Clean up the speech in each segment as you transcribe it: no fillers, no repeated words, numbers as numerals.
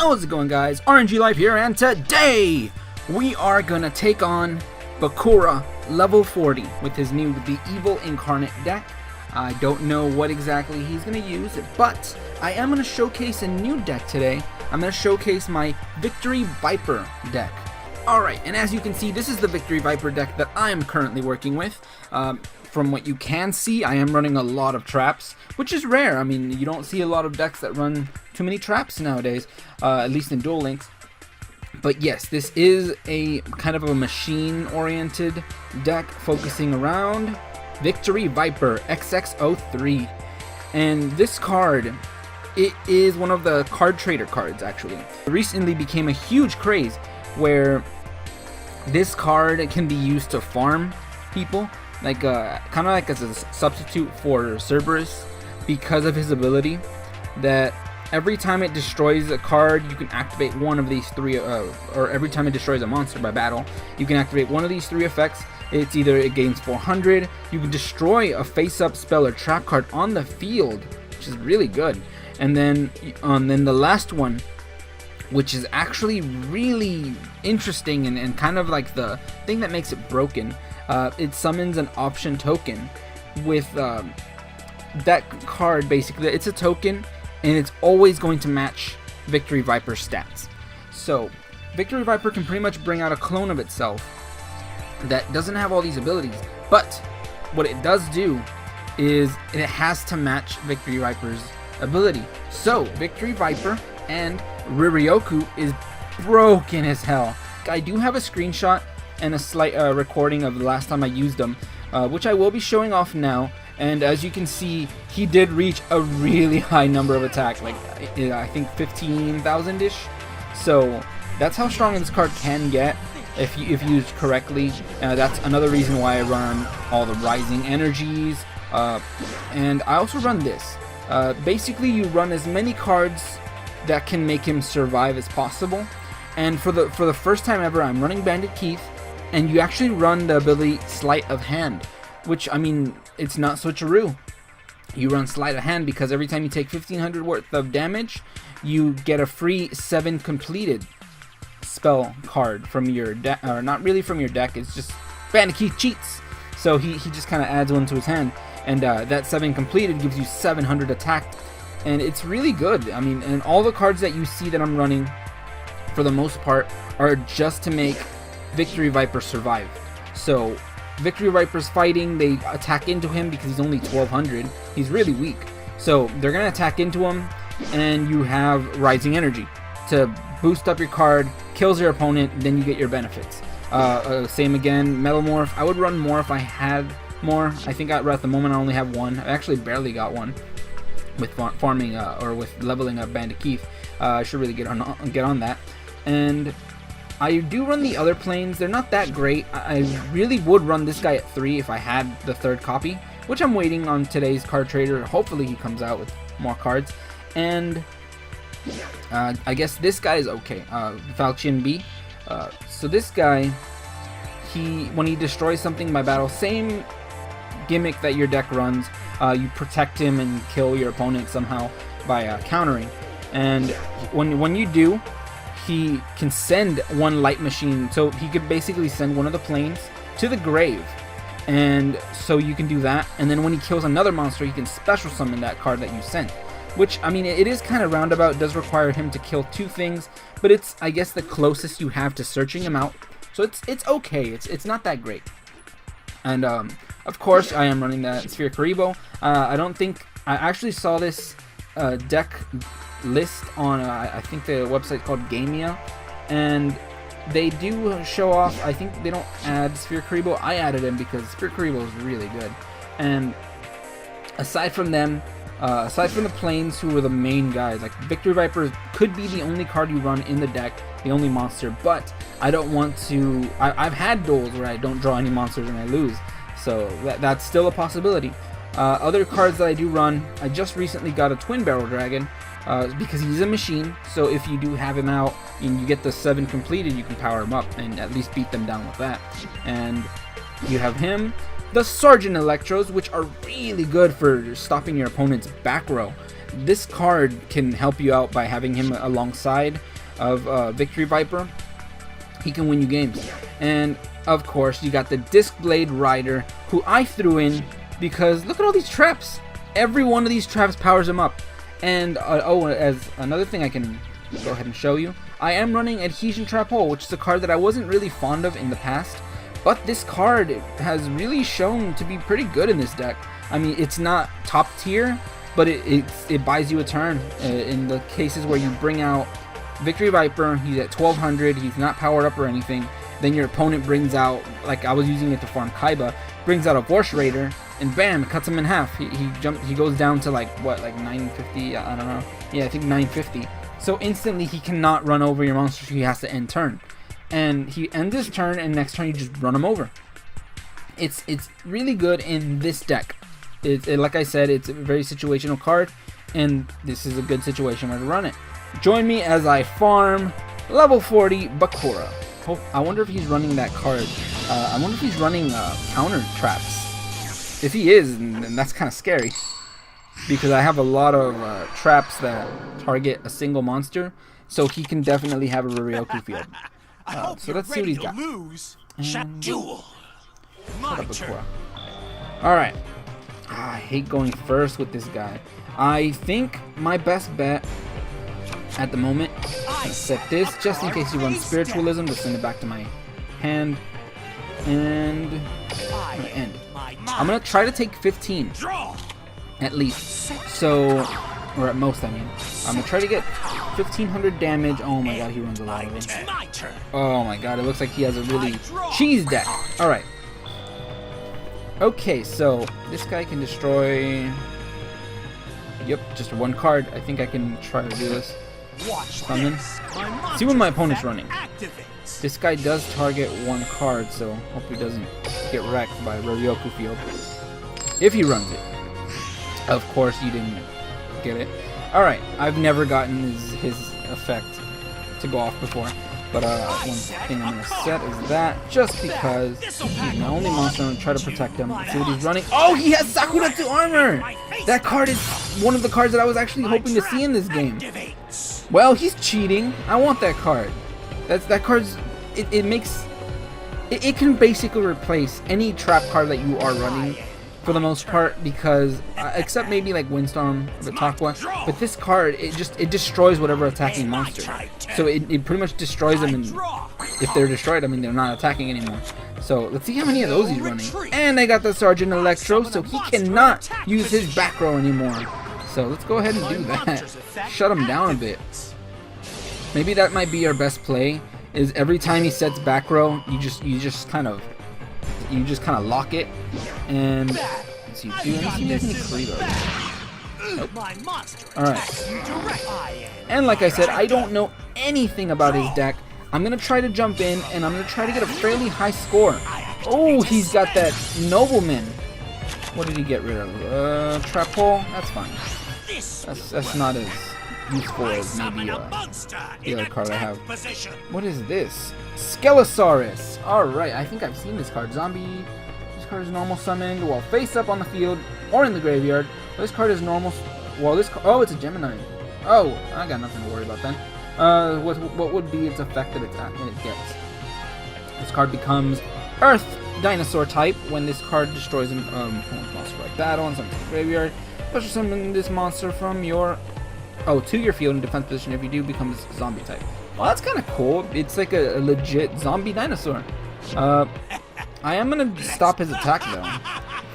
How's it going, guys? RNG Life here, and today we are gonna take on Bakura level 40 with his new The Evil Incarnate deck. I don't know what exactly he's gonna use, but I am gonna showcase a new deck today. I'm gonna showcase my Victory Viper deck. Alright, and as you can see, this is the Victory Viper deck that I am currently working with. From what you can see, I am running a lot of traps, which is rare. I mean, you don't see a lot of decks that run too many traps nowadays, at least in Duel Links. But yes, this is a kind of a machine-oriented deck focusing around Victory Viper XX03. And this card, it is one of the card trader cards, actually. It recently became a huge craze where this card can be used to farm people, like kind of like as a substitute for Cerberus, because of his ability that every time it destroys a card, you can activate one of these three, or every time it destroys a monster by battle, you can activate one of these three effects. It's either it gains 400, you can destroy a face-up spell or trap card on the field, which is really good. And then the last one, which is actually really interesting and kind of like the thing that makes it broken, it summons an option token with that card. Basically, it's a token and it's always going to match Victory Viper's stats. So Victory Viper can pretty much bring out a clone of itself that doesn't have all these abilities, but what it does do is it has to match Victory Viper's ability. So Victory Viper and Ryoku is broken as hell. I do have a screenshot and a slight recording of the last time I used them, which I will be showing off now. And as you can see, he did reach a really high number of attack, like I think 15,000-ish. So that's how strong this card can get if used correctly. That's another reason why I run all the rising energies, and I also run this. Basically, you run as many cards that can make him survive as possible. And for the first time ever, I'm running Bandit Keith, and you actually run the ability Sleight of Hand, which, I mean, it's not switcheroo. You run Sleight of Hand because every time you take 1500 worth of damage, you get a free 7 completed spell card from your deck, or not really from your deck, it's just Bandit Keith cheats. So he just kind of adds one to his hand, and that 7 completed gives you 700 attack, and it's really good. I mean, and all the cards that you see that I'm running, for the most part, are just to make Victory Viper survive. So Victory Viper's fighting, they attack into him because he's only 1200. He's really weak. So they're going to attack into him, and you have Rising Energy to boost up your card, kills your opponent, then you get your benefits. Same again, Metal Morph. I would run more if I had more. I think at the moment I only have one. I actually barely got one with farming or with leveling up Bandit Keith. I should really get on that. And I do run the other planes. They're not that great. I really would run this guy at 3 if I had the 3rd copy, which I'm waiting on today's card trader. Hopefully he comes out with more cards. And I guess this guy is okay. Falchion B. So this guy, when he destroys something by battle, same gimmick that your deck runs. You protect him and kill your opponent somehow by countering. And when you do, he can send one light machine, so he could basically send one of the planes to the grave, and so you can do that. And then when he kills another monster, he can special summon that card that you sent, which, I mean, it is kind of roundabout. It does require him to kill 2 things, but it's, I guess, the closest you have to searching him out, so it's okay. It's not that great. And of course I am running that Sphere Karibo. I don't think I actually saw this deck list on I think the website called Gamia, and they do show off. I think they don't add Sphere Karibo. I added him because Sphere Karibo is really good. And aside from them, aside from the planes who were the main guys, like Victory Viper could be the only card you run in the deck, the only monster, but I don't want to. I've had duels where I don't draw any monsters and I lose, so that's still a possibility. Other cards that I do run, I just recently got a Twin Barrel Dragon, because he's a machine, so if you do have him out and you get the 7 completed, you can power him up and at least beat them down with that. And you have him, the Sergeant Electros, which are really good for stopping your opponent's back row. This card can help you out by having him alongside of Victory Viper, he can win you games. And of course, you got the Disc Blade Rider, who I threw in because look at all these traps. Every one of these traps powers him up. And as another thing I can go ahead and show you, I am running Adhesion Trap Hole, which is a card that I wasn't really fond of in the past. But this card has really shown to be pretty good in this deck. I mean, it's not top tier, but it buys you a turn. In the cases where you bring out Victory Viper, he's at 1200, he's not powered up or anything. Then your opponent brings out, like I was using it to farm Kaiba, brings out a Vorsh Raider, and bam, it cuts him in half. He goes down to like, what, like 950? I don't know. Yeah, I think 950. So instantly he cannot run over your monster, so he has to end turn. And he ends his turn, and next turn you just run him over. It's really good in this deck. Like I said, it's a very situational card, and this is a good situation where to run it. Join me as I farm level 40 Bakura. I wonder if he's running that card. I wonder if he's running counter traps. If he is, then that's kind of scary, because I have a lot of traps that target a single monster, so he can definitely have a Ryoku field. So let's see what he's got. Alright. I hate going first with this guy. I think my best bet at the moment is set this, just in case he runs Spiritualism, to send it back to my hand. And I'm gonna end. I'm gonna try to take 15 at least. So, or at most, I mean. I'm gonna try to get 1500 damage. Oh my god, he runs a lot of them. Oh my god, it looks like he has a really cheese deck. Alright. Okay, so this guy can destroy. Yep, just one card. I think I can try to do this. Summon. See what my opponent's running. This guy does target one card, so hope he doesn't get wrecked by Ryoku field. If he runs it. Of course, you didn't get it. Alright, I've never gotten his effect to go off before. But one thing I'm going to set is that, just because he's my only monster. I'm going to try to protect him. Let's see what he's running. Oh, he has Sakuretsu Armor! That card is one of the cards that I was actually hoping to see in this game. Well, he's cheating. I want that card. That card's... It can basically replace any trap card that you are running for the most part, because except maybe like Windstorm, Vitakwa, but this card, it destroys whatever attacking monster. So it pretty much destroys them, and if they're destroyed, I mean they're not attacking anymore. So let's see how many of those he's running. And I got the Sergeant Electro, so he cannot use his back row anymore. So let's go ahead and do that. Shut him down a bit. Maybe that might be our best play. Is every time he sets back row, you just kind of lock it, and let's see, he doesn't Karibo. Nope. Alright. And like I said, I don't know anything about his deck. I'm gonna try to jump in, and I'm gonna try to get a fairly high score. Oh, he's got that Nobleman. What did he get rid of? Trap Hole? That's fine. That's not as useful as maybe the other card I have. What is this? Skelesaurus. Alright, I think I've seen this card. Zombie. This card is normal summoned while face up on the field or in the graveyard. This card is normal. Well, oh, it's a Gemini. Oh, I got nothing to worry about then. What would be its effect that it gets? This card becomes Earth Dinosaur type when this card destroys a monster by battle and summons to the graveyard. Special summon this monster from your to your field in defense position. If you do, becomes zombie type. Well, that's kind of cool. It's like a legit zombie dinosaur. I am gonna stop his attack though. I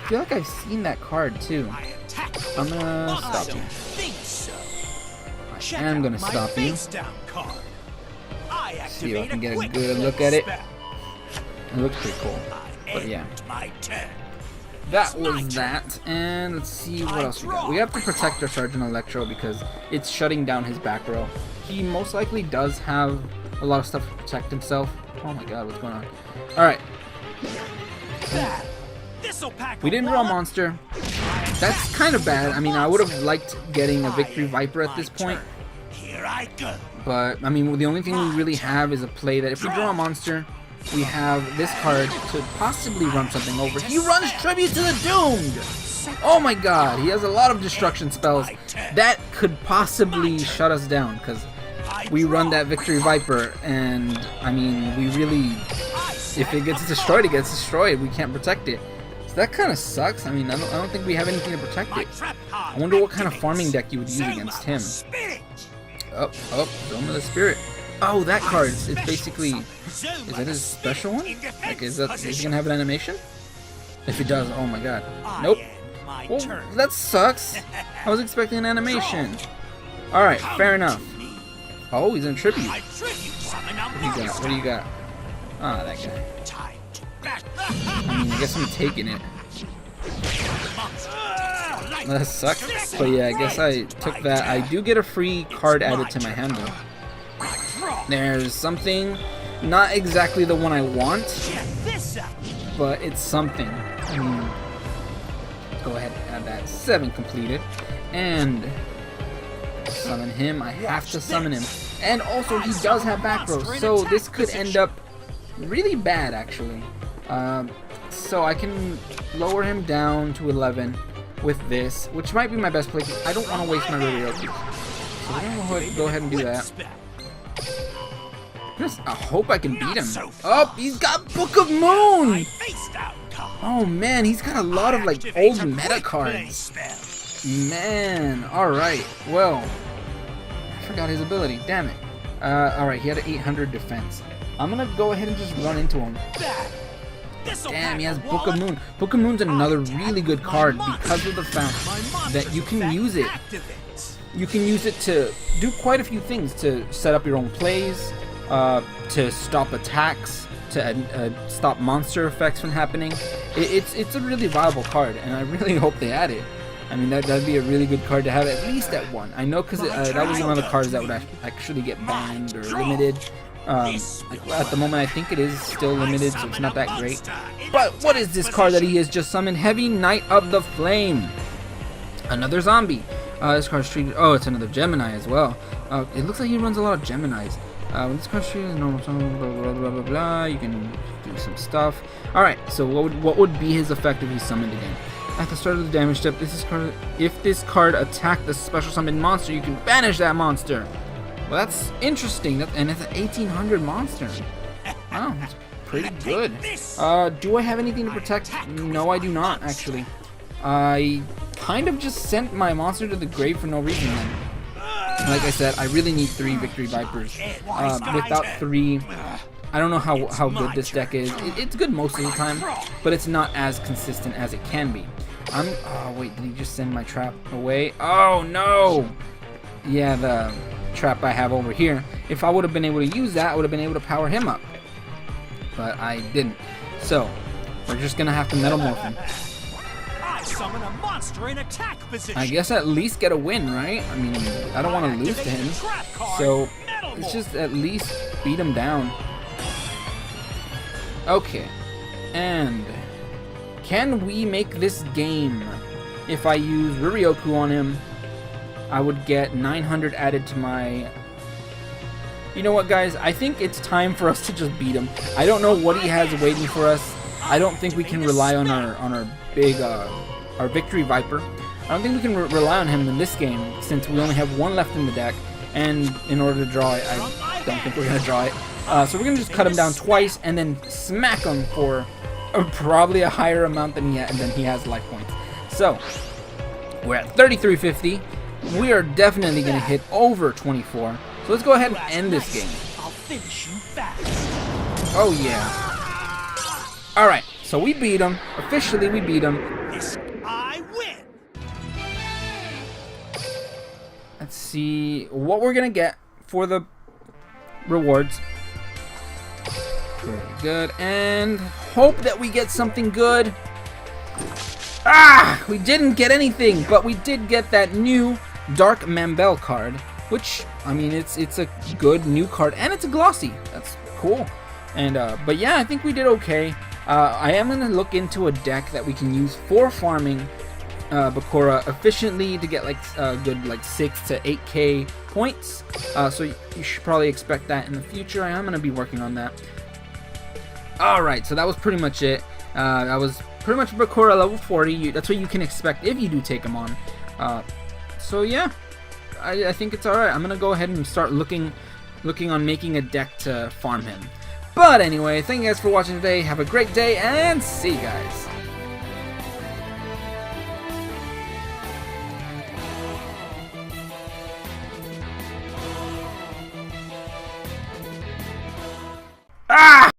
feel like I've seen that card too. I'm gonna stop you. I am gonna stop you. See if I can get a good look at it. It looks pretty cool. But yeah. That was that, and let's see what else we got. We have to protect our Sergeant Electro because it's shutting down his back row. He most likely does have a lot of stuff to protect himself. Oh my god, what's going on? Alright. We didn't draw a monster. That's kind of bad. I mean, I would have liked getting a Victory Viper at this point. But, I mean, the only thing we really have is a play that if we draw a monster, we have this card to possibly run something over. He runs Tribute to the Doomed! Oh my god, he has a lot of destruction spells. That could possibly shut us down, because we run that Victory Viper, and I mean, we really, if it gets destroyed, it gets destroyed. We can't protect it. So that kind of sucks. I mean, I don't think we have anything to protect it. I wonder what kind of farming deck you would use against him. Oh, Dome of the Spirit. Oh, that card. It's basically, is that his special one? Like, is he gonna have an animation? If he does, oh my god. Nope. Well, that sucks. I was expecting an animation. Alright, fair enough. Oh, he's in tribute. What do you got? Ah, that guy. I mean, I guess I'm taking it. That sucks. But yeah, I guess I took that. I do get a free card added to my hand though. There's something, not exactly the one I want, but it's something. I mean, go ahead and add that. 7 completed. And summon him. I have to summon him. And also, he does have back row, so this could end up really bad, actually. So I can lower him down to 11 with this, which might be my best play. I don't want to waste my YuGiOh. So we're going to go ahead and do that. I hope I can beat him. Oh, he's got Book of Moon! Oh man, he's got a lot of like old meta cards. Man, alright. Well, I forgot his ability. Damn it. Alright, he had an 800 defense. I'm gonna go ahead and just run into him. Damn, he has Book of Moon. Book of Moon's another really good card because of the fact that you can use it. You can use it to do quite a few things, to set up your own plays, to stop attacks, to stop monster effects from happening. It's a really viable card, and I really hope they add it. I mean, that'd be a really good card to have at least at 1. I know because that was one of the cards that would actually get banned or limited. At the moment, I think it is still limited, so it's not that great. But what is this card that he has just summoned? Heavy Knight of the Flame. Another zombie. This card's treated. Oh, it's another Gemini as well. It looks like he runs a lot of Geminis. When this card's treated, normal summon, blah blah blah blah blah. You can do some stuff. All right. So what would be his effect if he's summoned again? At the start of the damage step, if this card attacked the special summoned monster, you can banish that monster. Well, that's interesting, and it's an 1800 monster. Wow, that's pretty good. Do I have anything to protect? No, I do not, actually. I kind of just sent my monster to the grave for no reason then. Like I said, I really need 3 Victory Vipers. Without 3, I don't know how good this deck is. It's good most of the time, but it's not as consistent as it can be. Oh, wait, did he just send my trap away? Oh, no! Yeah, the trap I have over here. If I would have been able to use that, I would have been able to power him up. But I didn't. So, we're just going to have to metamorph him. Summon a monster in attack position. I guess at least get a win, right? I mean, I don't want to lose to him. So, let's just at least beat him down. Okay. And can we make this game? If I use Ryuryoku on him, I would get 900 added to my... You know what, guys? I think it's time for us to just beat him. I don't know what he has waiting for us. I don't think we can rely on our big our Victory Viper. I don't think we can rely on him in this game since we only have 1 left in the deck. And in order to draw it, I don't think we're gonna draw it. So we're gonna just cut him down twice and then smack him for probably a higher amount than he has life points. So we're at 3350. We are definitely gonna hit over 24. So let's go ahead and end this game. I'll finish you fast. Oh yeah. All right. So we beat him. Officially, we beat him. I win. Let's see what we're gonna get for the rewards. Very good, and hope that we get something good. We didn't get anything, but we did get that new Dark Mambel card, which, I mean, it's a good new card, and it's a glossy. That's cool. And but yeah, I think we did okay. I am gonna look into a deck that we can use for farming Bakura efficiently to get like good like 6 to 8k points. So you should probably expect that in the future. I am gonna be working on that. Alright, so that was pretty much it. That was pretty much Bakura level 40. That's what you can expect if you do take him on. So yeah, I think it's alright. I'm gonna go ahead and start looking looking on making a deck to farm him. But anyway, thank you guys for watching today. Have a great day, and see you guys.